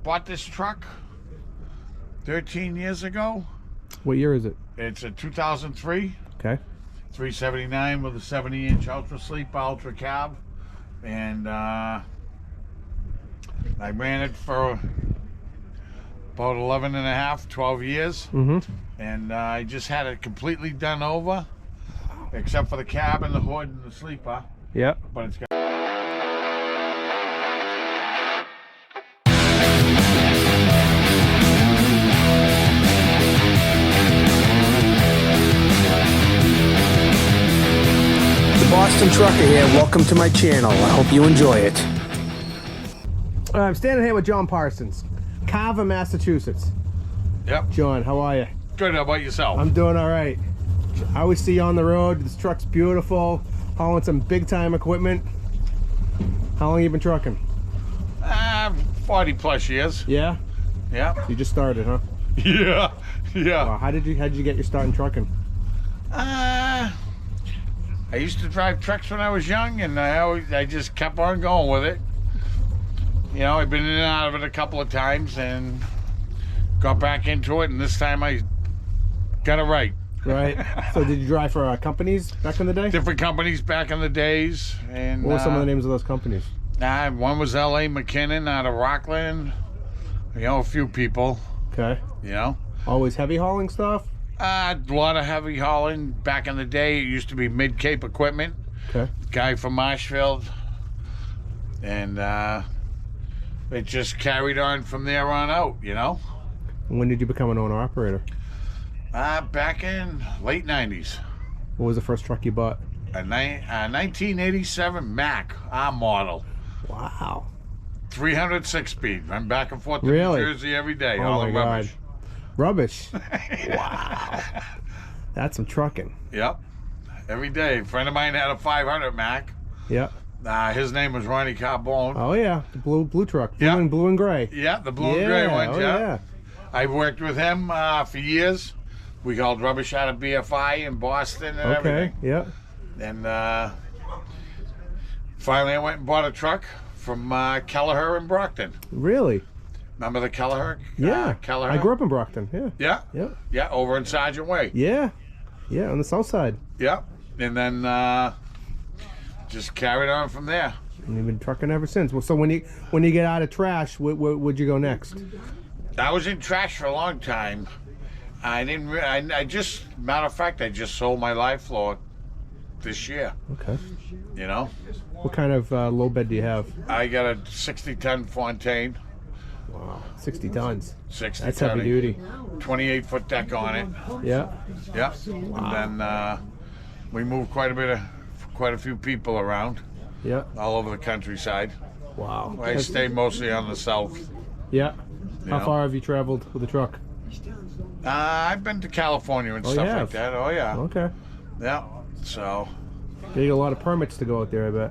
bought this truck 13 years ago. What year is it? It's a 2003. Okay. 379 with a 70-inch ultra sleep, ultra cab. And I ran it for about 11 and a half, 12 years. Mm-hmm. And I just had it completely done over, except for the cab and the hood and the sleeper. Yep. But it's got Boston Trucker here. Welcome to my channel. I hope you enjoy it. I'm standing here with John Parsons, Carver, Massachusetts. Yep. John, how are you? Good. How about yourself? I'm doing all right. I always see you on the road. This truck's beautiful, hauling some big time equipment. How long you been trucking? 40 plus years. Yeah? Yeah. You just started, huh? Yeah. Yeah. Wow, how did you get your start in trucking? I used to drive trucks when I was young, and I just kept on going with it. You know, I've been in and out of it a couple of times and got back into it, and this time I got it right. Right. So did you drive for companies back in the day? Different companies back in the days. And what were some of the names of those companies? One was L.A. McKinnon out of Rockland. You know, a few people. Okay. You know. Always heavy hauling stuff? A lot of heavy hauling. Back in the day, it used to be Mid-Cape Equipment. Okay. Guy from Marshfield. And it just carried on from there on out, you know. When did you become an owner-operator? Back in late 90s. What was the first truck you bought? A 1987 Mack, our model. Wow. 306 speed. Run back and forth to Really? New Jersey every day. Oh All my the God. rubbish. Rubbish? Wow. That's some trucking. Yep. Every day. A friend of mine had a 500 Mack. Yep. His name was Ronnie Carbone. Oh yeah, the blue truck. Yeah. Blue and gray. Yeah, the blue and gray ones, oh, yeah. I worked with him for years. We hauled rubbish out of BFI in Boston and Okay, everything. yeah. And finally I went and bought a truck from Kelleher in Brockton. Really? Remember the Kelleher? Yeah. Kelleher? I grew up in Brockton, yeah. Yeah? Yeah. Yeah, over in Sergeant Way. Yeah. Yeah, on the south side. Yeah. And then just carried on from there. And you've been trucking ever since. Well, so when you get out of trash, where'd you go next? I was in trash for a long time. I didn't. I just, matter of fact, I just sold my live floor this year. Okay. You know. What kind of low bed do you have? I got a 60-ton Fontaine. Wow, 60 tons. 60 That's ton, heavy duty. 28-foot deck on it. Yeah. Yeah. And then we moved quite a few people around. Yeah. All over the countryside. Wow. I stay mostly on the south. Yeah. How know. far have you traveled with the truck? I've been to California and Oh, stuff you like have? that. Oh yeah. Okay. Yeah. So You get a lot of permits to go out there, I bet.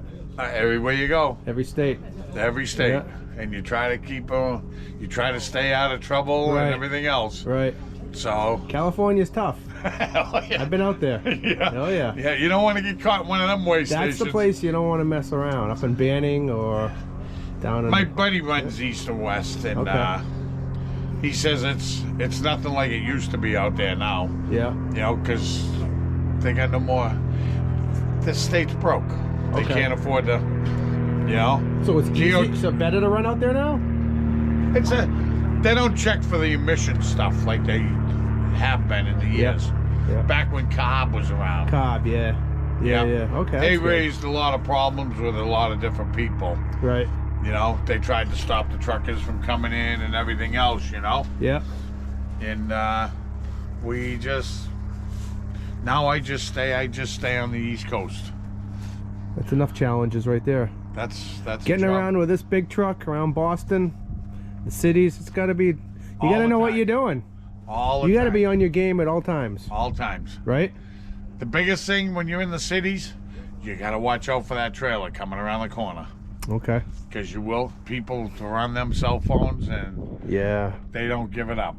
everywhere you go, Every state. every state, Yeah. and you try to keep you try to stay out of trouble Right. and everything else. Right. So California's tough. oh, yeah. I've been out there. Yeah. Oh yeah. Yeah, you don't want to get caught in one of them way That's stations. the place you don't want to mess around. Up in Banning or down in... My buddy runs east and west, and Okay. he says it's nothing like it used to be out there now. Yeah. You know, because they got no more. The state's broke. They Okay. can't afford to. You know. So it's Geo- easy, so better to run out there now? They don't check for the emission stuff like they have been in the years. Yeah. Back when Cobb was around. Cobb, yeah. Yeah, yeah. Okay. They that's good. raised a lot of problems with a lot of different people. Right. You know, they tried to stop the truckers from coming in and everything else, you know. Yeah. And we just now I just stay on the East Coast. That's enough challenges right there. That's Getting a job. around with this big truck around Boston, the cities, it's got to be... You All got to the know what time. you're doing. all the You got to time. be on your game at all times, all times. right? The biggest thing when you're in the cities, you got to watch out for that trailer coming around the corner. Okay. Because you will, people to run them cell phones and Yeah. they don't give it up.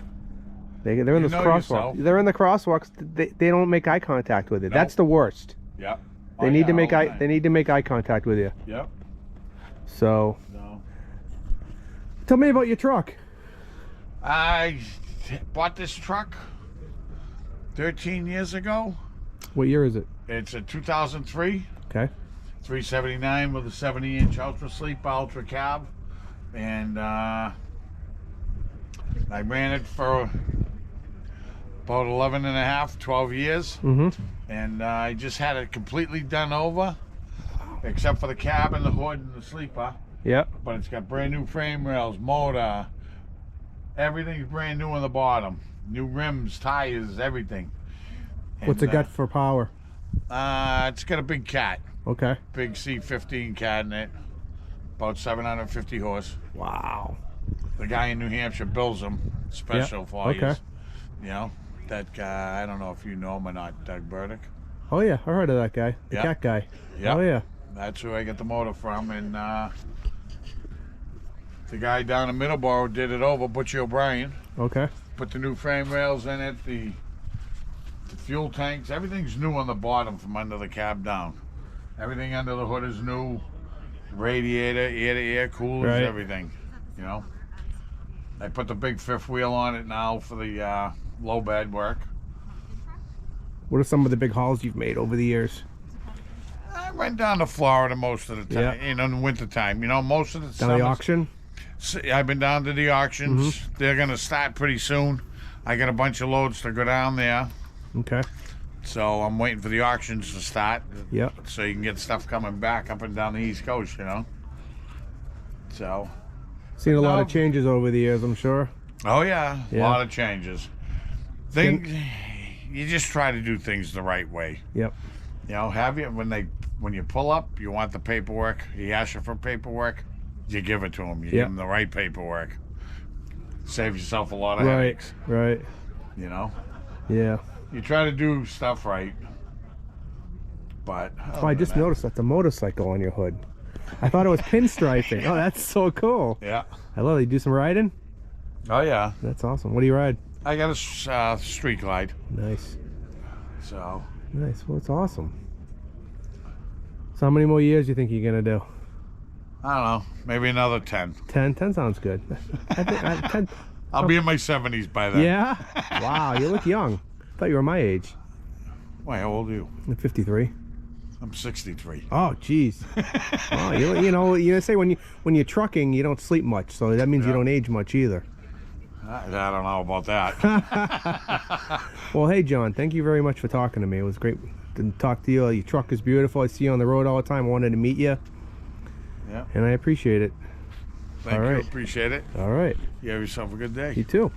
They're in You this know crosswalk. yourself. They're in the crosswalks. They don't make eye contact with it. No. That's the worst. Yep. They need to make eye. They need to make eye contact with you. Yep. So No. Tell me about your truck. I bought this truck 13 years ago. What year is it? It's a 2003. Okay. 379 with a 70-inch ultra sleep, ultra cab. And I ran it for about 11 and a half, 12 years. Mm-hmm. And I just had it completely done over, except for the cab and the hood and the sleeper. Yep. But it's got brand new frame rails, motor, everything's brand new on the bottom. New rims, tires, everything. What's it got for power? It's got a big cat, Okay. big C15 cat in it, about 750 horse. Wow. The guy in New Hampshire builds them special for you. Okay. You know, that guy, I don't know if you know him or not, Doug Burdick. Oh yeah, I heard of that guy. The Yeah. cat guy. Yeah. Oh yeah. That's who I get the motor from. And the guy down in Middleborough did it over, Butchie O'Brien. Okay. Put the new frame rails in it, the fuel tanks, everything's new on the bottom from under the cab down. Everything under the hood is new. Radiator, ear-to-ear coolers, Right. everything, you know. I put the big fifth wheel on it now for the low bed work. What are some of the big hauls you've made over the years? I went down to Florida most of the time, Yeah. in the winter time. You know, most of the Down the summers- auction? I've been down to the auctions. Mm-hmm. They're going to start pretty soon. I got a bunch of loads to go down there. Okay. So I'm waiting for the auctions to start. Yep. So you can get stuff coming back up and down the East Coast, you know. So, Seen a lot No. of changes over the years, I'm sure. oh yeah, a Yeah. lot of changes. You just try to do things the right way. Yep. You know, when you pull up, you want the paperwork. He asks you for paperwork, you give it to him. You Yeah. give him the right paperwork. Save yourself a lot of Right. headaches. Right. You know, Yeah. you try to do stuff right. But Oh, I just noticed that's a motorcycle on your hood. I thought it was pinstriping. Oh, that's so cool. Yeah. I love it. You do some riding? Oh yeah. That's awesome. What do you ride? I got a street glide. Nice. So Nice. Well, it's awesome. So how many more years do you think you're going to do? I don't know, maybe another 10. 10? 10 sounds good. I think 10. I'll be in my 70s by then. Yeah? Wow, you look young. I thought you were my age. Wait, how old are you? I'm 53. I'm 63. Oh, jeez. Oh, you say when you're trucking, you don't sleep much, so that means you Yeah. don't age much either. I don't know about that. Well, hey, John, thank you very much for talking to me. It was great to talk to you. Your truck is beautiful. I see you on the road all the time. I wanted to meet you, Yeah. and I appreciate it. Thank All you. right. Appreciate it. All right. You have yourself a good day. You too.